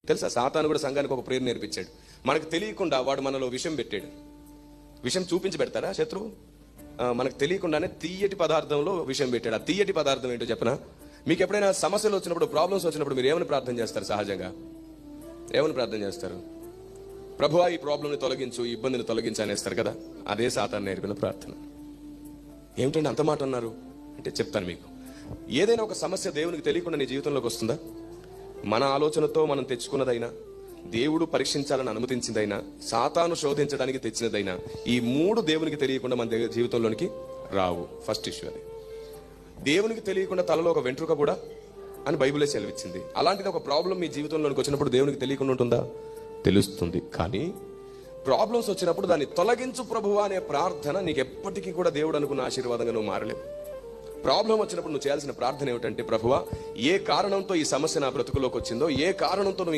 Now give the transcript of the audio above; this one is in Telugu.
తెలుసా? సాతాను కూడా సంఘానికి ఒక ప్రేరణ నేర్పించాడు. మనకు తెలియకుండా వాడు మనలో విషం పెట్టాడు. విషం చూపించి పెడతాడా శత్రువు? మనకు తెలియకుండానే తీయటి పదార్థంలో విషం పెట్టాడు. ఆ తీయటి పదార్థం ఏంటో చెప్పనా? మీకు ఎప్పుడైనా సమస్యలు వచ్చినప్పుడు, ప్రాబ్లమ్స్ వచ్చినప్పుడు మీరు ఏమని ప్రార్థన చేస్తారు? సహజంగా ఏమని ప్రార్థన చేస్తారు? ప్రభువా ఈ ప్రాబ్లంని తొలగించు, ఈ ఇబ్బందిని తొలగించు అనేస్తారు కదా. అదే సాతాను నేర్పిన ప్రార్థన. ఏమిటంటే అంత మాట అన్నారు అంటే చెప్తాను మీకు. ఏదైనా ఒక సమస్య దేవునికి తెలియకుండా నీ జీవితంలోకి వస్తుందా? మన ఆలోచనతో మనం తెచ్చుకున్నదైనా, దేవుడు పరీక్షించాలని అనుమతించిందైనా, సాతాను శోధించడానికి తెచ్చినదైనా, ఈ మూడు దేవునికి తెలియకుండా మన జీవితంలోనికి రావు. ఫస్ట్ ఇష్యూ అది. దేవునికి తెలియకుండా తలలో ఒక వెంట్రుక కూడా అని బైబిలే సెలవిచ్చింది. అలాంటిది ఒక ప్రాబ్లం మీ జీవితంలోనికి వచ్చినప్పుడు దేవునికి తెలియకుండా ఉంటుందా? తెలుస్తుంది. కానీ ప్రాబ్లమ్స్ వచ్చినప్పుడు దాన్ని తొలగించు ప్రభువా అనే ప్రార్థన నీకు ఎప్పటికీ కూడా దేవుడు అనుకున్న ఆశీర్వాదంగా నువ్వు మారలేవు. ప్రాబ్లం వచ్చినప్పుడు నువ్వు చేయాల్సిన ప్రార్థన ఏమిటంటే, ప్రభువా ఏ కారణంతో ఈ సమస్య నా బ్రతుకులోకి వచ్చిందో, ఏ కారణంతో నువ్వు